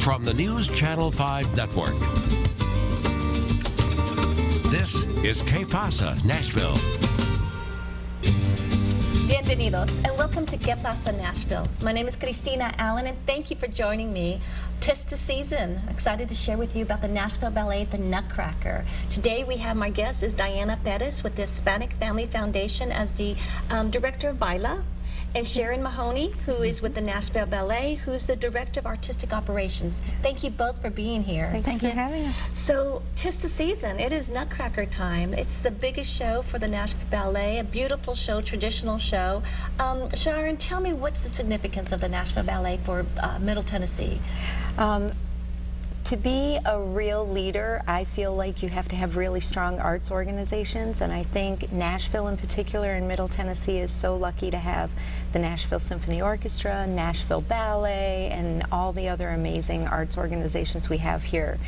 from the News Channel 5 Network. This is Que-pasa-Nashville. Bienvenidos and welcome to que-pasa-Nashville. My name is Cristina Allen and thank you for joining me. 'Tis the season. I'm excited to share with you about the Nashville Ballet, the Nutcracker. Today we have my guest is Diana Perez with the Hispanic Family Foundation as the Director of Baila, and Sharon Mahoney, who is with the Nashville Ballet, who's the Director of Artistic Operations. Thank you both for being here. Thank you for having us. So, 'tis the season. It is Nutcracker time. It's the biggest show for the Nashville Ballet, a beautiful show, traditional show. Sharon, tell me what's the significance of the Nashville Ballet for Middle Tennessee? To be a real leader, I feel like you have to have really strong arts organizations, and I think Nashville in particular in Middle Tennessee is so lucky to have the Nashville Symphony Orchestra, Nashville Ballet, and all the other amazing arts organizations we have here.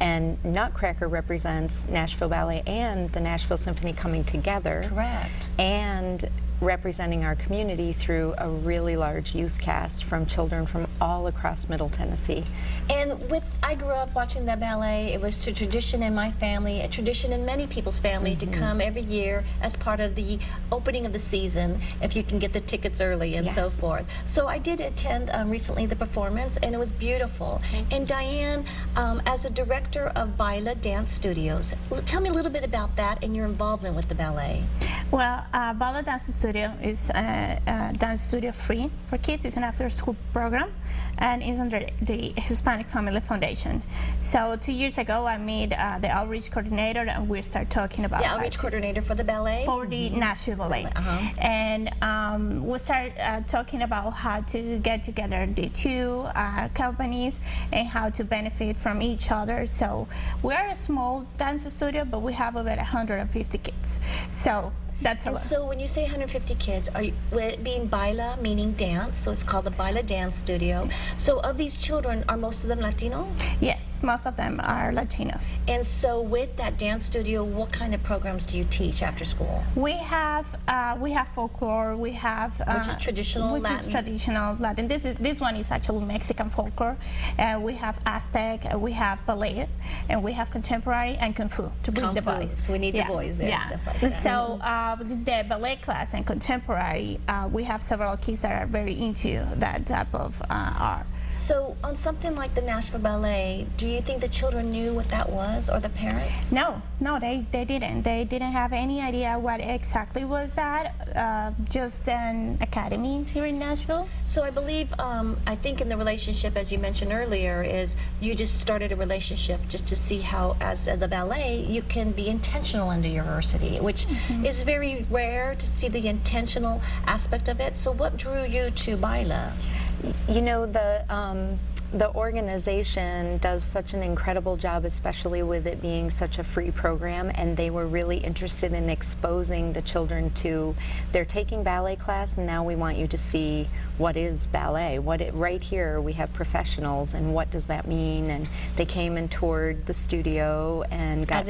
And Nutcracker represents Nashville Ballet and the Nashville Symphony coming together. Correct. And representing our community through a really large youth cast from children from all across Middle Tennessee. And I grew up watching the ballet. It was a tradition in my family, a tradition in many people's family to come every year as part of the opening of the season, if you can get the tickets early and so forth. So I did attend recently the performance, and it was beautiful. And Diane, as a director of Baila Dance Studios, tell me a little bit about that and your involvement with the ballet. Well, Baila Dance Studio is a dance studio free for kids. It's an after-school program, and is under the Hispanic Family Foundation. So 2 years ago, I made the outreach coordinator, and we started talking about the outreach coordinator for the ballet? For the Nashville Ballet. And we started talking about how to get together the two companies and how to benefit from each other. So we are a small dance studio, but we have about 150 kids. So that's a lot. So when you say 150 kids, are you being Baila, meaning dance, so it's called the Baila Dance Studio. So of these children, are most of them Latino? Yes, most of them are Latinos. And so with that dance studio, what kind of programs do you teach after school? We have folklore. We have which is traditional Latin. Which is traditional Latin. This one is actually Mexican folklore. We have Aztec. We have ballet, and we have contemporary and kung fu to bring the boys. So we need the boys there and stuff like that. So the ballet class and contemporary, we have several kids that are very into that type of art. So on something like the Nashville Ballet, do you think the children knew what that was, or the parents? No, they didn't. They didn't have any idea what exactly was that. Just an academy here in Nashville. So I believe, I think in the relationship, as you mentioned earlier, is you just started a relationship just to see how, as the ballet, you can be intentional in the university, which is very rare to see the intentional aspect of it. So what drew you to Baila? You know, the organization does such an incredible job, especially with it being such a free program, and they were really interested in exposing the children to, they're taking ballet class, and now we want you to see what is ballet. Right here we have professionals, and what does that mean? And they came and toured the studio and got,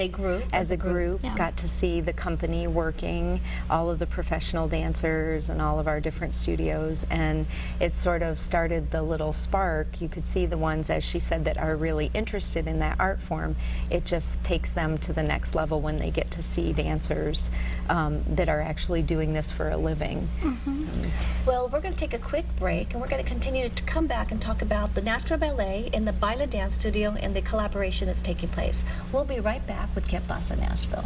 as a group, got to see the company working, all of the professional dancers and all of our different studios, and it sort of started the little spark. You could see the ones, as she said, that are really interested in that art form. It just takes them to the next level when they get to see dancers that are actually doing this for a living. Well, we're going to take a quick break, and we're going to continue to come back and talk about the Nashville Ballet and the Baila Dance Studio and the collaboration that's taking place. We'll be right back with Que-pasa-Nashville.